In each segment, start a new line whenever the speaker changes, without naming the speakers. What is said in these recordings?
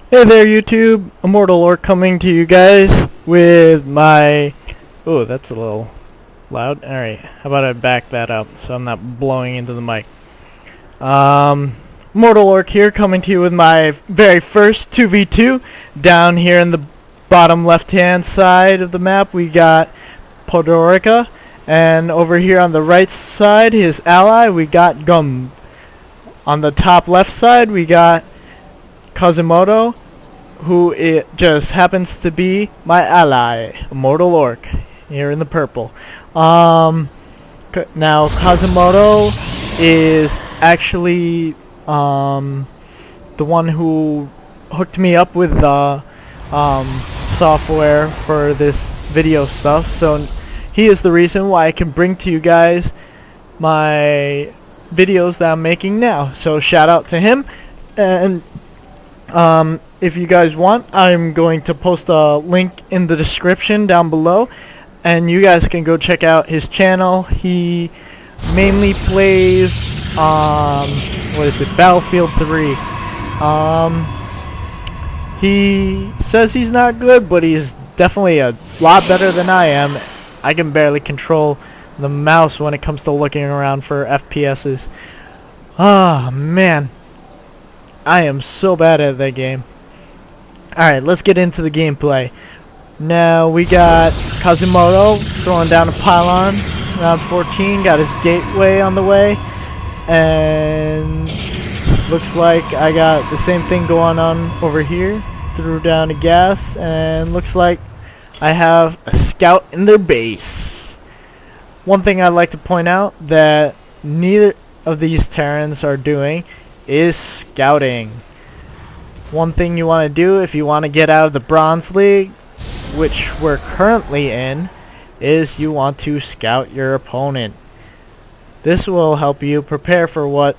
Hey there YouTube, Immortalorc coming to you guys with my... Oh, that's a little loud. Alright, how about I back that up so I'm not blowing into the mic. Immortalorc here coming to you with my very first 2v2. Down here in the bottom left hand side of the map we got Podgorica, and over here on the right side, his ally, we got Gunb. On the top left side we got Kazumoto, who it just happens to be my ally, Immortalorc, here in the purple. Now Kazumoto is actually the one who hooked me up with the software for this video stuff, so he is the reason why I can bring to you guys my videos that I'm making now. So shout out to him. And if you guys want, I'm going to post a link in the description down below, and you guys can go check out his channel. He mainly plays Battlefield 3. He says he's not good, but he's definitely a lot better than I am. I can barely control the mouse when it comes to looking around for FPSs. Ah, man. I am so bad at that game. Alright, let's get into the gameplay. Now we got Kazumoto throwing down a pylon. Round 14, got his gateway on the way. And looks like I got the same thing going on over here. Threw down a gas, and looks like I have a scout in their base. One thing I'd like to point out that neither of these Terrans are doing is scouting. One thing you want to do if you want to get out of the Bronze League, which we're currently in, is you want to scout your opponent. This will help you prepare for what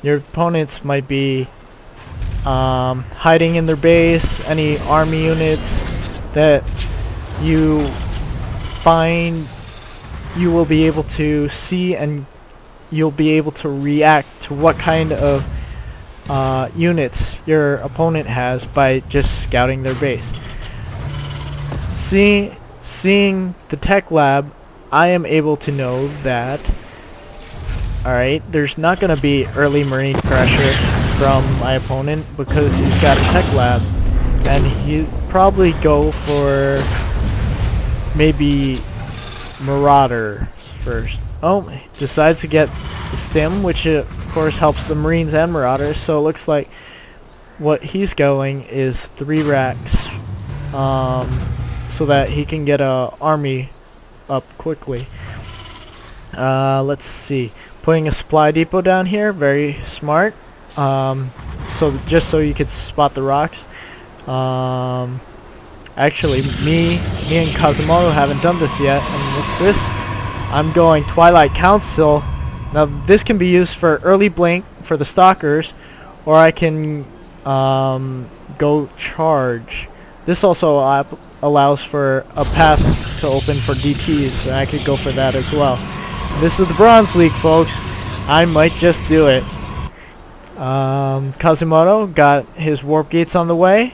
your opponents might be hiding in their base, any army units that you find. You will be able to see, and you'll be able to react to what kind of units your opponent has by just scouting their base. Seeing the tech lab, I am able to know that, alright, there's not going to be early marine pressure from my opponent because he's got a tech lab, and he'd probably go for maybe Marauder first. Oh, decides to get the stim, which of course helps the Marines and Marauders, so it looks like what he's going is 3 racks, so that he can get a army up quickly. Let's see, putting a supply depot down here, very smart, so just so you could spot the rocks. Actually, me and Kazumoto haven't done this yet, and what's this? I'm going Twilight Council. Now this can be used for early blink for the stalkers, or I can go charge. This also allows for a path to open for DTs, and I could go for that as well. This is the Bronze League, folks. I might just do it. Kazumoto got his warp gates on the way.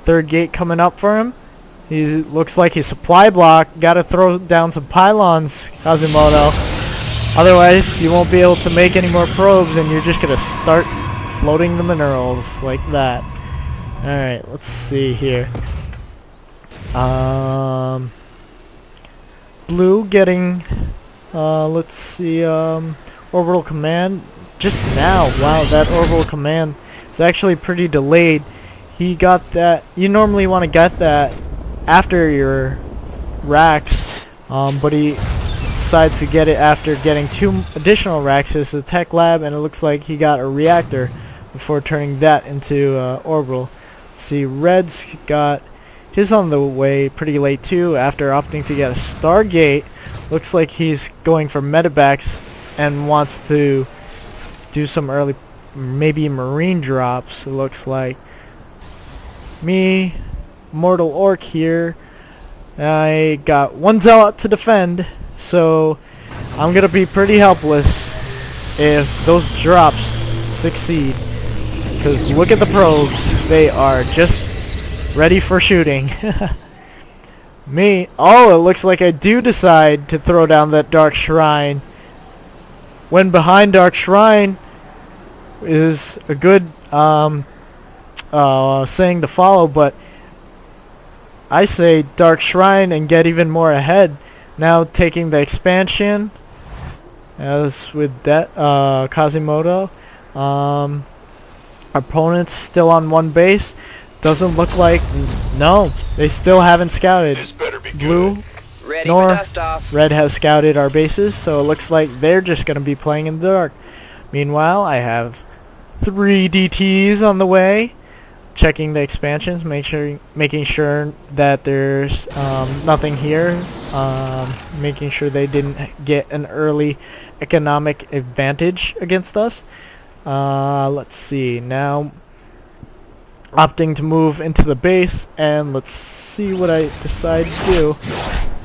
3rd gate coming up for him. He looks like his supply block. Gotta throw down some pylons, Kazumoto. Otherwise, you won't be able to make any more probes, and you're just gonna start floating the minerals like that. Alright, let's see here. Blue getting, let's see, orbital command just now. Wow, that orbital command is actually pretty delayed. He got that. You normally want to get that after your racks, but he decides to get it after getting 2 additional racks. It's a tech lab, and it looks like he got a reactor before turning that into orbital. Let's see, Red's got his on the way pretty late too, after opting to get a Stargate. Looks like he's going for medevacs and wants to do some early, maybe marine drops, it looks like. Me, Immortalorc here, I got 1 zealot to defend, so I'm gonna be pretty helpless if those drops succeed. Because look at the probes. They are just ready for shooting. Me. Oh, it looks like I do decide to throw down that Dark Shrine. When behind Dark Shrine is a good saying to follow, but I say Dark Shrine and get even more ahead. Now taking the expansion, as with that Kazumoto. Opponents still on one base. Doesn't look like... No, they still haven't scouted. Blue nor red has scouted our bases, so it looks like they're just going to be playing in the dark. Meanwhile, I have 3 DTs on the way, checking the expansions, making sure that there's nothing here, making sure they didn't get an early economic advantage against us. Let's see, now opting to move into the base, and let's see what I decide to do.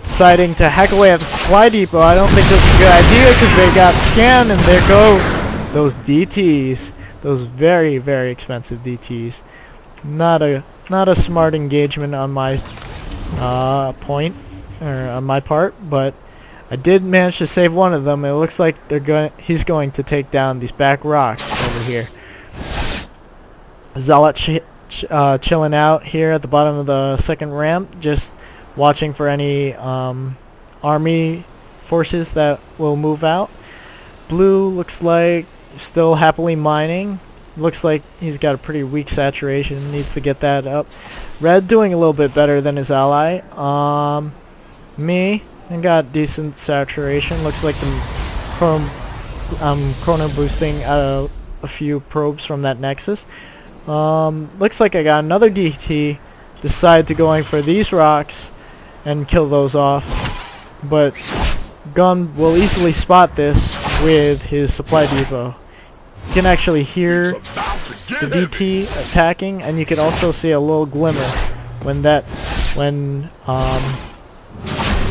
Deciding to hack away at the supply depot. I don't think that's a good idea because they got scanned, and there goes those DTs, those very, very expensive DTs. Not a smart engagement on my point, or on my part, but I did manage to save one of them. It looks like he's going to take down these back rocks over here. Zealot chilling out here at the bottom of the second ramp, just watching for any army forces that will move out. Blue looks like still happily mining. Looks like he's got a pretty weak saturation, needs to get that up. Red doing a little bit better than his ally. Me, I got decent saturation. Looks like I'm chrono boosting a few probes from that nexus. Looks like I got another DT. Decide to going for these rocks and kill those off, but Gunb will easily spot this with his supply depot. You can actually hear the DT attacking, and you can also see a little glimmer when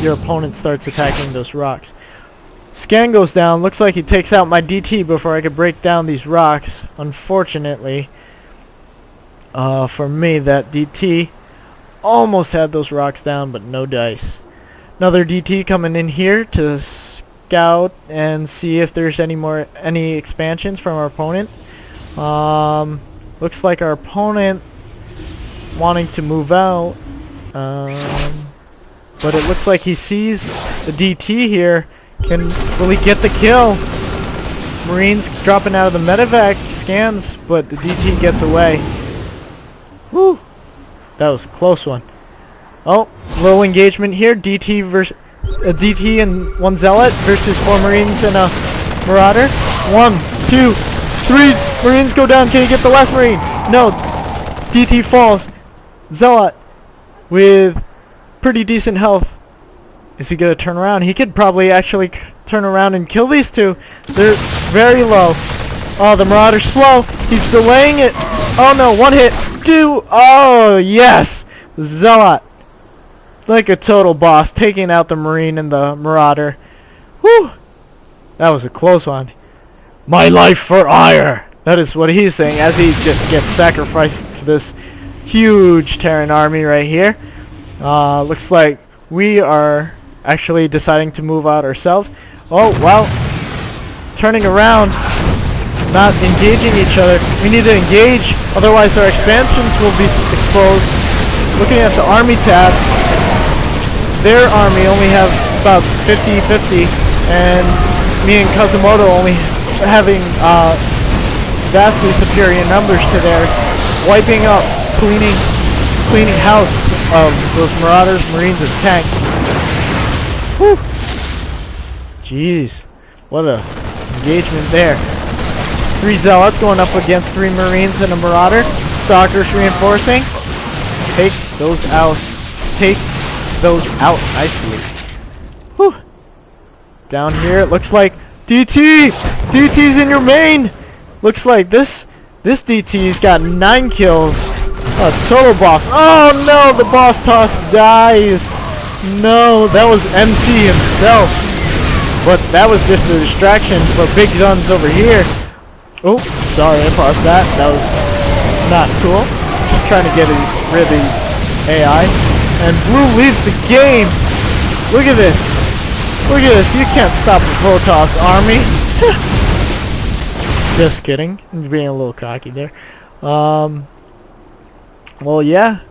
your opponent starts attacking those rocks. Scan goes down. Looks like he takes out my DT before I could break down these rocks. Unfortunately, for me, that DT almost had those rocks down, but no dice. Another DT coming in here to scout and see if there's any expansions from our opponent. Looks like our opponent wanting to move out, but it looks like he sees the DT here. Will he get the kill? Marines dropping out of the medevac scans, but the DT gets away. Woo! That was a close one. Oh, little engagement here. DT versus DT and 1 Zealot versus 4 Marines and a Marauder. 1, 2, 3 Marines go down. Can he get the last Marine? No. DT falls. Zealot with pretty decent health. Is he gonna turn around? He could probably actually turn around and kill these two. They're very low. Oh, the Marauder's slow. He's delaying it. Oh no, 1 hit. 2. Oh yes, Zealot, like a total boss, taking out the Marine and the Marauder. Whew, that was a close one. My life for ire. That is what he's saying as he just gets sacrificed to this huge Terran army right here. Looks like we are actually deciding to move out ourselves. Oh well, turning around. Not engaging each other. We need to engage, otherwise our expansions will be exposed. Looking at the army tab, their army only have about 50-50, and me and Kazumoto only having vastly superior numbers to theirs, wiping up, cleaning house of those Marauders, Marines, and tanks. Whew! Jeez, what a engagement there. 3 Zealots going up against 3 Marines and a Marauder. Stalkers reinforcing. Takes those out. Take those out nicely. Whew. Down here it looks like DT! DT's in your main! Looks like this DT's got 9 kills. A total boss. Oh no, the boss toss dies. No, that was MC himself. But that was just a distraction for big guns over here. Oh, sorry, I paused that. That was Not cool. Just trying to get rid of the AI. And blue leaves the game. Look at this. Look at this. You can't stop the Protoss army. Just kidding. I'm being a little cocky there. Well, yeah.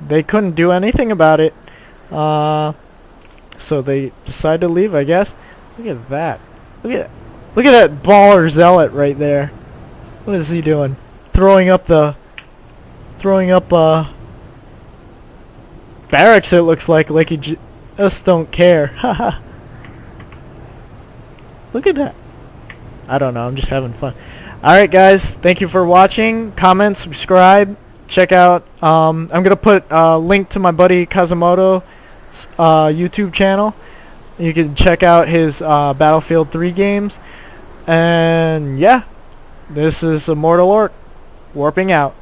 They couldn't do anything about it. So they decided to leave, I guess. Look at that. Look at that baller zealot right there. What is he doing? Throwing up barracks, it looks like he just don't care. Haha. Look at that. I don't know, I'm just having fun. Alright guys, thank you for watching. Comment, subscribe, check out, I'm gonna put a link to my buddy Kazumoto's YouTube channel. You can check out his Battlefield 3 games. And yeah, this is Immortalorc warping out.